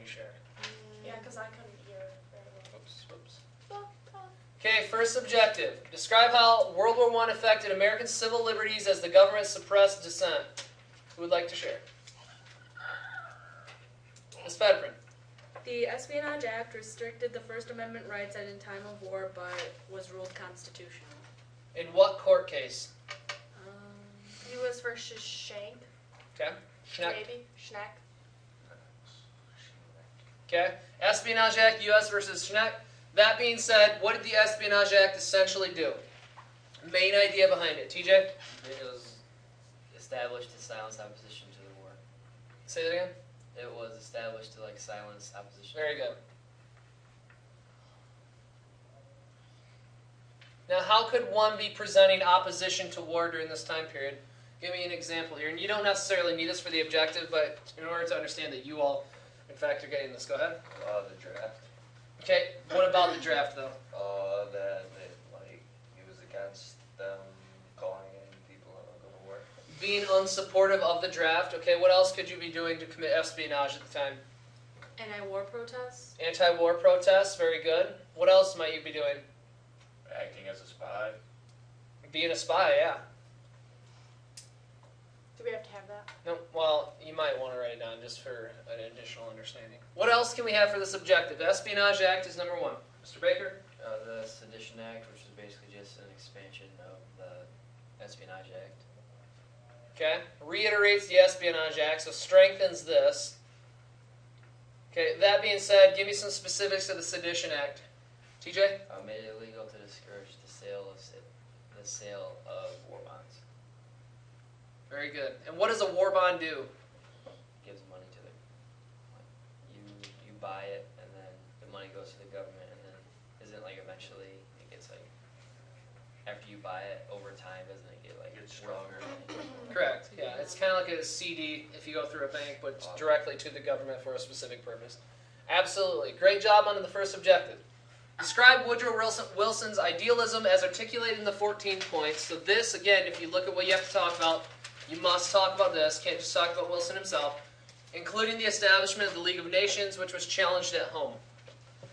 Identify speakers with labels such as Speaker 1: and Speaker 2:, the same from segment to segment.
Speaker 1: Share.
Speaker 2: Yeah, because I couldn't hear very well.
Speaker 1: Whoops. Okay, first objective. Describe how World War I affected American civil liberties as the government suppressed dissent. Who would like to share? Ms. Fedprin.
Speaker 3: The Espionage Act restricted the First Amendment rights at a time of war, but was ruled constitutional.
Speaker 1: In what court case?
Speaker 2: U.S. versus Shank.
Speaker 1: Okay. Schneck.
Speaker 2: Maybe. Schneck.
Speaker 1: Okay. Espionage Act, U.S. versus Schneck. That being said, what did the Espionage Act essentially do? Main idea behind it. TJ?
Speaker 4: It was established to silence opposition to the war.
Speaker 1: Say that again.
Speaker 4: It was established to silence opposition.
Speaker 1: Very good. Now, how could one be presenting opposition to war during this time period? Give me an example here. And you don't necessarily need this for the objective, but in order to understand that you all, in fact, are getting this. Go ahead.
Speaker 5: The draft.
Speaker 1: Okay, what about the draft, though?
Speaker 5: That he was against them calling in people who don't go to war.
Speaker 1: Being unsupportive of the draft. Okay, what else could you be doing to commit espionage at the time?
Speaker 3: Anti-war protests.
Speaker 1: Anti-war protests, very good. What else might you be doing?
Speaker 5: Acting as a spy.
Speaker 1: Being a spy, yeah.
Speaker 2: Do we have to have that?
Speaker 1: No, well, you might want to write it down just for an additional understanding. What else can we have for this objective? The Espionage Act is number one. Mr. Baker?
Speaker 4: The Sedition Act, which is basically just an expansion of the Espionage Act.
Speaker 1: Okay, reiterates the Espionage Act, so strengthens this. Okay, that being said, give me some specifics of the Sedition Act. TJ?
Speaker 4: Made it illegal to discourage the sale of war bonds.
Speaker 1: Very good. And what does a war bond do?
Speaker 4: Gives money to the you buy it, and then the money goes to the government, and then isn't eventually it gets after you buy it over time, doesn't it get
Speaker 5: It's
Speaker 4: stronger?
Speaker 1: Correct. Yeah, it's kind of like a CD if you go through a bank, but directly to the government for a specific purpose. Absolutely. Great job on the first objective. Describe Woodrow Wilson's idealism as articulated in the 14 points. So this, again, if you look at what you have to talk about, you must talk about this. Can't just talk about Wilson himself. Including the establishment of the League of Nations, which was challenged at home.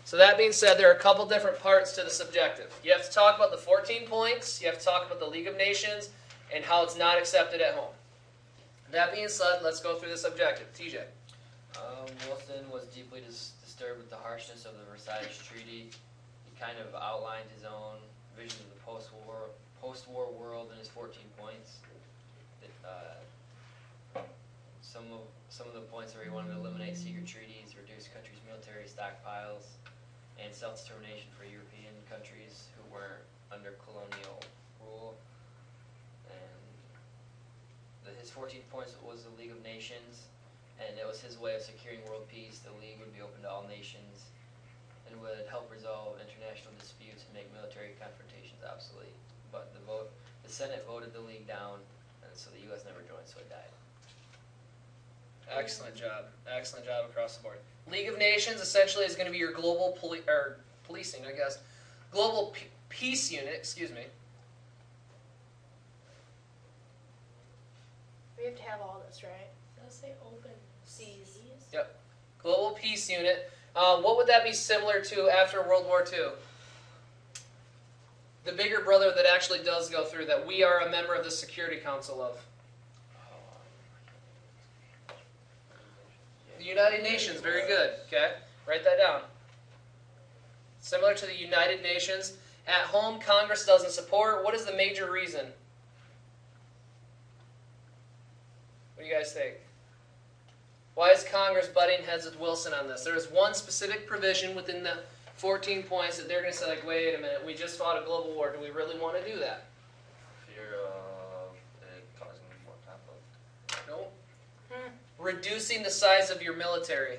Speaker 1: So that being said, there are a couple different parts to this objective. You have to talk about the 14 points. You have to talk about the League of Nations and how it's not accepted at home. That being said, let's go through this objective. TJ.
Speaker 4: Wilson was deeply disturbed with the harshness of the Versailles Treaty. He kind of outlined his own vision of the post-war world in his 14 points. Some of the points where he wanted to eliminate secret treaties, reduce countries' military stockpiles, and self-determination for European countries who weren't under colonial rule. And his 14 points was the League of Nations, and it was his way of securing world peace. The League would be open to all nations and would help resolve international disputes and make military confrontations obsolete. But the Senate voted the League down, and so the U.S. never joined, so it died.
Speaker 1: Excellent job. Excellent job across the board. League of Nations essentially is going to be your global policing, I guess. Global peace unit, excuse me.
Speaker 2: We have to have all this, right? Does it say open seas?
Speaker 1: Yep. Global peace unit. What would that be similar to after World War II? The bigger brother that actually does go through that we are a member of the Security Council of. The United Nations, very good. Okay, write that down. Similar to the United Nations. At home, Congress doesn't support. What is the major reason? What do you guys think? Why is Congress butting heads with Wilson on this? There is one specific provision within the 14 points that they're going to say, wait a minute, we just fought a global war. Do we really want to do that?
Speaker 5: Fear of it causing more conflict.
Speaker 1: Nope. Reducing the size of your military.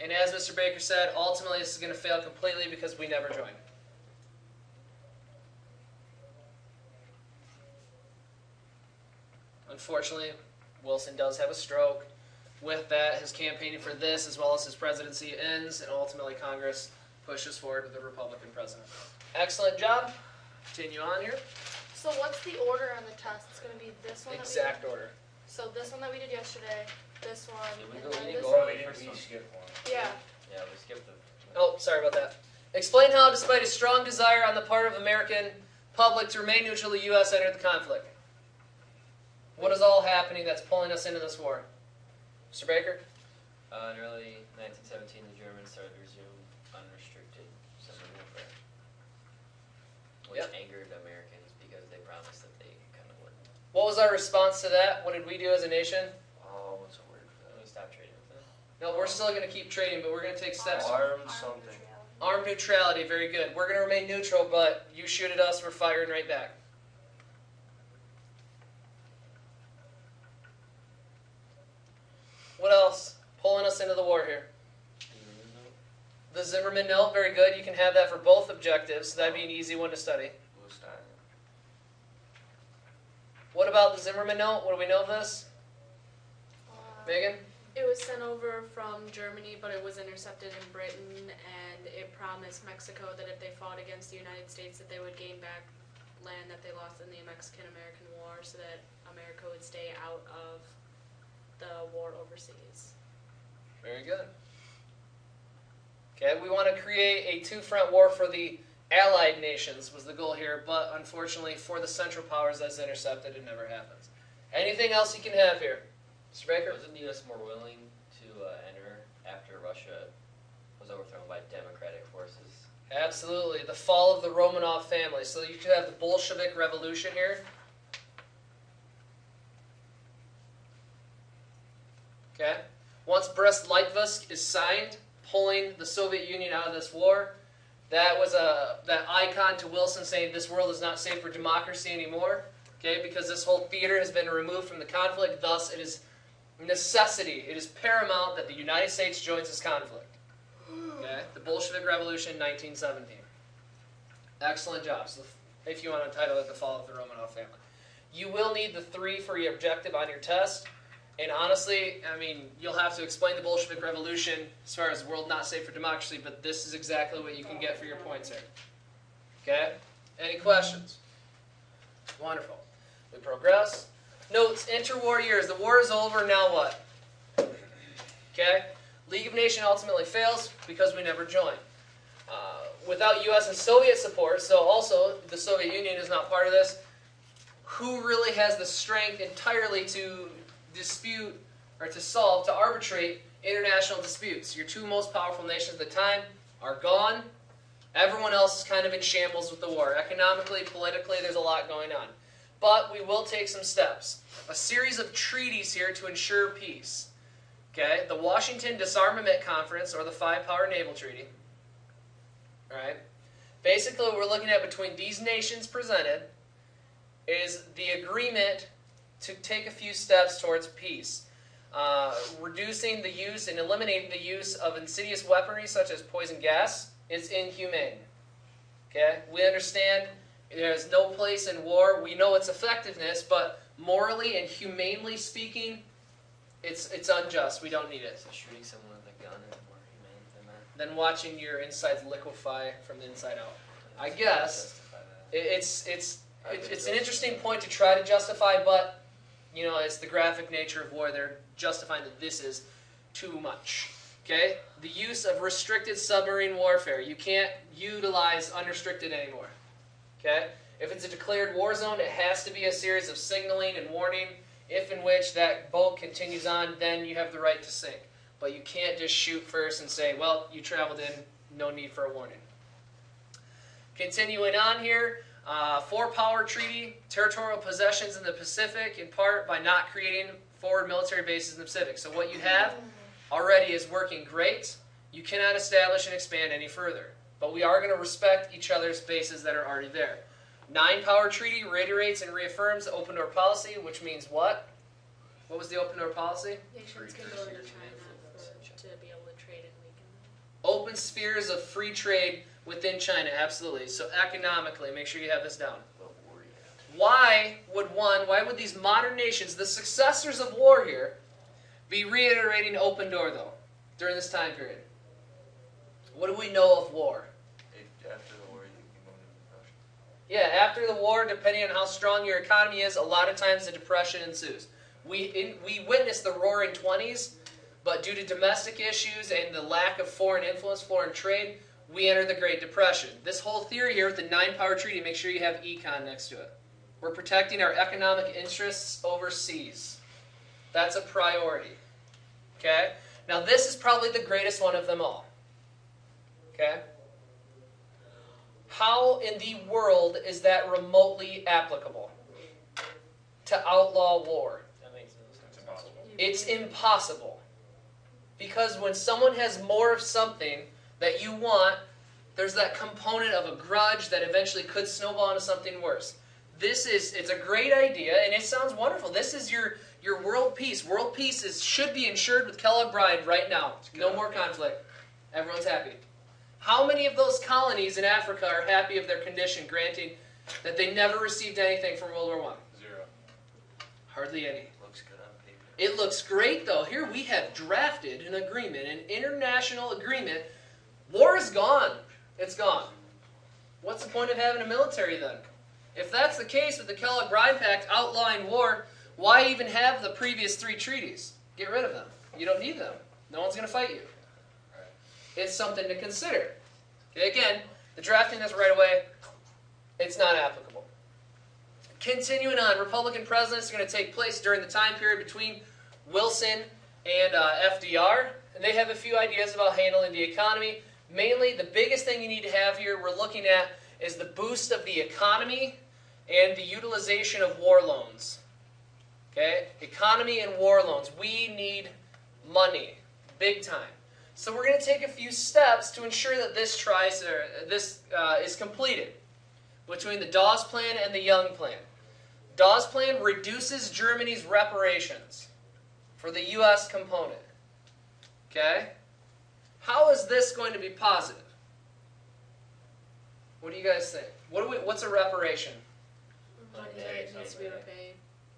Speaker 1: And as Mr. Baker said, ultimately this is going to fail completely because we never joined. Unfortunately, Wilson does have a stroke. With that, his campaigning for this, as well as his presidency, ends, and ultimately Congress pushes forward with the Republican president. Excellent job. Continue on here.
Speaker 2: So what's the order on the test? It's going to be this one?
Speaker 1: Exact order.
Speaker 3: So this one that we did yesterday, this one,
Speaker 4: Did we
Speaker 3: and
Speaker 4: go-
Speaker 3: then
Speaker 4: we didn't
Speaker 3: this
Speaker 4: go
Speaker 3: one.
Speaker 4: over
Speaker 5: we,
Speaker 4: the first
Speaker 5: we
Speaker 4: one.
Speaker 5: skipped one.
Speaker 3: Yeah.
Speaker 4: Yeah, we skipped the.
Speaker 1: Oh, sorry about that. Explain how, despite a strong desire on the part of American public to remain neutral, the U.S. entered the conflict. What is all happening that's pulling us into this war? Mr. Baker?
Speaker 4: In early 1917, the Germans started to resume unrestricted summer warfare, which
Speaker 1: Yep.
Speaker 4: angered Americans because they promised that they kind of wouldn't.
Speaker 1: What was our response to that? What did we do as a nation?
Speaker 5: Oh, what's the word for
Speaker 4: We
Speaker 5: that?
Speaker 4: stopped trading with them.
Speaker 1: No, we're still going to keep trading, but we're going to take steps.
Speaker 5: Armed something.
Speaker 1: Armed neutrality, very good. We're going to remain neutral, but you shoot at us, we're firing right back. What else? Pulling us into the war here. The Zimmerman note, very good. You can have that for both objectives. That'd be an easy one to study.
Speaker 5: Blue Stallion.
Speaker 1: What about the Zimmerman note? What do we know of this? Megan?
Speaker 3: It was sent over from Germany, but it was intercepted in Britain, and it promised Mexico that if they fought against the United States, that they would gain back land that they lost in the Mexican-American War, so that America would stay out of the war overseas.
Speaker 1: Very good. Okay, we want to create a two-front war for the Allied nations was the goal here, but unfortunately for the Central Powers that's intercepted, it never happens. Anything else you can have here? Mr. Baker?
Speaker 4: Wasn't the U.S. more willing to enter after Russia was overthrown by democratic forces?
Speaker 1: Absolutely. The fall of the Romanov family. So you could have the Bolshevik Revolution here. Okay. Once Brest-Litovsk is signed, pulling the Soviet Union out of this war, that was that icon to Wilson saying this world is not safe for democracy anymore. Okay, because this whole theater has been removed from the conflict, thus it is necessity, it is paramount that the United States joins this conflict. Okay, the Bolshevik Revolution, 1917. Excellent job. So if you want to title it The Fall of the Romanov Family. You will need the 3 for your objective on your test. And honestly, I mean, you'll have to explain the Bolshevik Revolution as far as the world not safe for democracy, but this is exactly what you can get for your points here. Okay? Any questions? Wonderful. We progress. Notes, interwar years. The war is over, now what? Okay? League of Nations ultimately fails because we never joined. Without U.S. and Soviet support, so also the Soviet Union is not part of this, who really has the strength entirely to dispute, or to solve, to arbitrate international disputes? Your 2 most powerful nations at the time are gone. Everyone else is kind of in shambles with the war. Economically, politically, there's a lot going on. But we will take some steps. A series of treaties here to ensure peace. Okay, the Washington Disarmament Conference, or the 5-Power Naval Treaty. All right. Basically, what we're looking at between these nations presented is the agreement to take a few steps towards peace. Reducing the use and eliminating the use of insidious weaponry such as poison gas is inhumane. Okay? We understand there's no place in war. We know its effectiveness, but morally and humanely speaking, it's unjust. We don't need it.
Speaker 4: So shooting someone with a gun is more humane than that.
Speaker 1: Than watching your insides liquefy from the inside out. I guess
Speaker 4: Justify that.
Speaker 1: it's an interesting point to try to justify, but you know, it's the graphic nature of war. They're justifying that this is too much. Okay? The use of restricted submarine warfare. You can't utilize unrestricted anymore. Okay? If it's a declared war zone, it has to be a series of signaling and warning. If in which that boat continues on, then you have the right to sink. But you can't just shoot first and say, well, you traveled in, no need for a warning. Continuing on here, 4-Power Treaty, territorial possessions in the Pacific, in part by not creating forward military bases in the Pacific. So what you have already is working great. You cannot establish and expand any further. But we are going to respect each other's bases that are already there. 9-Power Treaty reiterates and reaffirms the open door policy, which means what? What was the open door policy?
Speaker 3: Nations can go to China to be able to trade and weaken them.
Speaker 1: Open spheres of free trade within China, absolutely. So economically, make sure you have this down. Why would these modern nations, the successors of war here, be reiterating open door, though, during this time period? What do we know of war?
Speaker 5: After the war, you can go into depression.
Speaker 1: Yeah, after the war, depending on how strong your economy is, a lot of times the depression ensues. We witnessed the Roaring 20s, but due to domestic issues and the lack of foreign influence, foreign trade, we entered the Great Depression. This whole theory here with the 9-power treaty, make sure you have econ next to it. We're protecting our economic interests overseas. That's a priority. Okay? Now this is probably the greatest one of them all. Okay? How in the world is that remotely applicable to outlaw war?
Speaker 4: That makes no sense.
Speaker 5: It's impossible.
Speaker 1: It's impossible. Because when someone has more of something that you want, there's that component of a grudge that eventually could snowball into something worse. It's a great idea, and it sounds wonderful. This is your world peace. World peace should be ensured with Kellogg Bride right now. No more conflict. Everyone's happy. How many of those colonies in Africa are happy of their condition, granting that they never received anything from World War I?
Speaker 5: 0.
Speaker 1: Hardly any.
Speaker 5: Looks good on paper.
Speaker 1: It looks great, though. Here we have drafted an agreement, an international agreement. War is gone. It's gone. What's the point of having a military then? If that's the case with the Kellogg Bride Pact outlawing war, why even have the previous 3 treaties? Get rid of them. You don't need them. No one's going to fight you. It's something to consider. Okay, again, the drafting this right away, it's not applicable. Continuing on, Republican presidents are going to take place during the time period between Wilson and FDR, and they have a few ideas about handling the economy. Mainly, the biggest thing you need to have here we're looking at is the boost of the economy and the utilization of war loans. Okay? Economy and war loans. We need money. Big time. So we're going to take a few steps to ensure that this is completed between the Dawes Plan and the Young Plan. Dawes Plan reduces Germany's reparations for the U.S. component. Okay? How is this going to be positive? What do you guys think? What's a reparation?
Speaker 3: Money that needs to be repaid.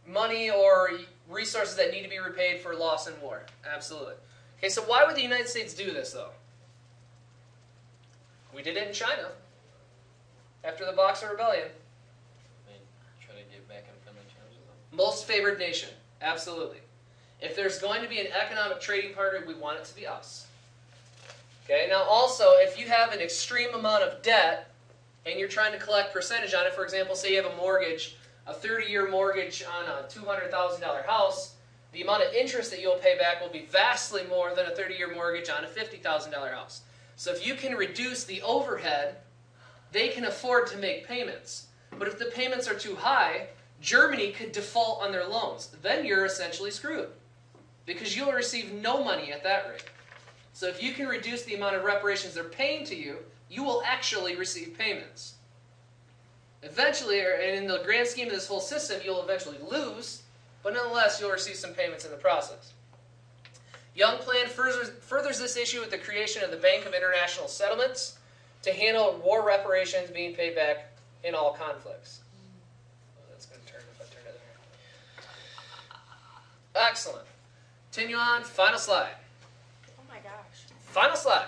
Speaker 1: Money or resources that need to be repaid for loss in war. Absolutely. Okay, so why would the United States do this, though? We did it in China after the Boxer Rebellion.
Speaker 4: I mean, try to get back on friendly terms with them.
Speaker 1: Most favored nation. Absolutely. If there's going to be an economic trading partner, we want it to be us. Okay, now also, if you have an extreme amount of debt and you're trying to collect percentage on it, for example, say you have a mortgage, a 30-year mortgage on a $200,000 house, the amount of interest that you'll pay back will be vastly more than a 30-year mortgage on a $50,000 house. So if you can reduce the overhead, they can afford to make payments. But if the payments are too high, Germany could default on their loans. Then you're essentially screwed, because you'll receive no money at that rate. So if you can reduce the amount of reparations they're paying to you, you will actually receive payments. Eventually, and in the grand scheme of this whole system, you'll eventually lose, but nonetheless, you'll receive some payments in the process. Young Plan furthers this issue with the creation of the Bank of International Settlements to handle war reparations being paid back in all conflicts. Oh, that's going to turn if I turn it there. Excellent. Continue on. Final slide.
Speaker 2: Oh my gosh.
Speaker 1: Final slide.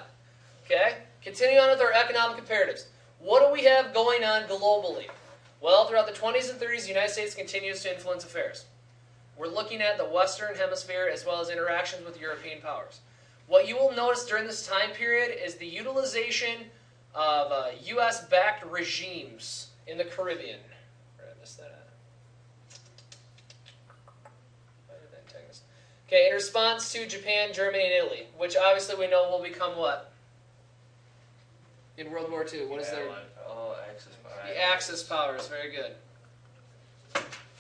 Speaker 1: Okay? Continue on with our economic imperatives. What do we have going on globally? Well, throughout the 20s and 30s, the United States continues to influence affairs. We're looking at the Western Hemisphere as well as interactions with European powers. What you will notice during this time period is the utilization of U.S.-backed regimes in the Caribbean. Where did I miss that at? Why did I tag this? Okay, in response to Japan, Germany, and Italy, which obviously we know will become what? In World War II, what is their...
Speaker 5: Oh, Axis powers.
Speaker 1: The Axis powers, very good.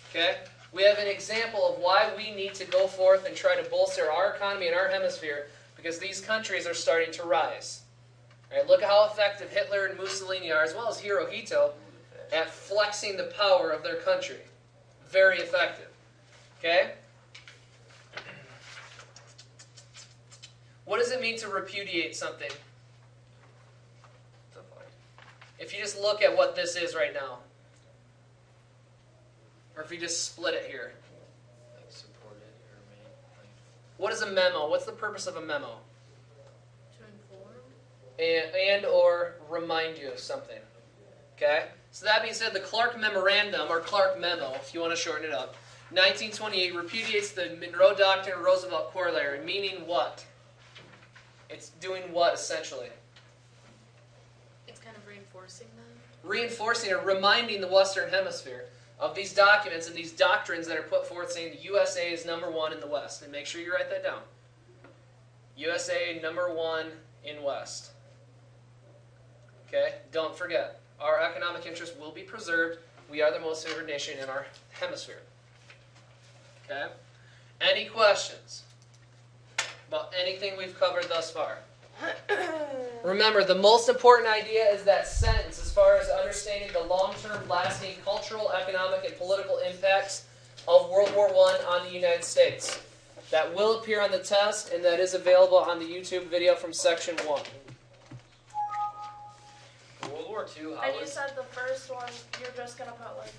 Speaker 1: Okay? We have an example of why we need to go forth and try to bolster our economy and our hemisphere, because these countries are starting to rise. Right? Look at how effective Hitler and Mussolini are, as well as Hirohito, at flexing the power of their country. Very effective. Okay? What does it mean to repudiate something? If you just look at what this is right now, or if you just split it here.
Speaker 4: Like support it or remain. Like,
Speaker 1: What is a memo? What's the purpose of a memo?
Speaker 3: To inform.
Speaker 1: And or remind you of something. Okay? So that being said, the Clark Memorandum, or Clark Memo, if you want to shorten it up, 1928 repudiates the Monroe Doctrine and Roosevelt Corollary, meaning what? It's doing what, essentially?
Speaker 3: It's kind of reinforcing them.
Speaker 1: Reinforcing or reminding the Western Hemisphere of these documents and these doctrines that are put forth saying the USA is number one in the West. And make sure you write that down. USA number one in West. Okay? Don't forget. Our economic interests will be preserved. We are the most favored nation in our hemisphere. Okay? Any questions about anything we've covered thus far? Remember, the most important idea is that sentence as far as understanding the long-term, lasting cultural, economic, and political impacts of World War I on the United States. That will appear on the test, and that is available on the YouTube video from Section 1.
Speaker 4: World War II, how
Speaker 2: And you
Speaker 4: was...
Speaker 2: said the first one, you're just going to put like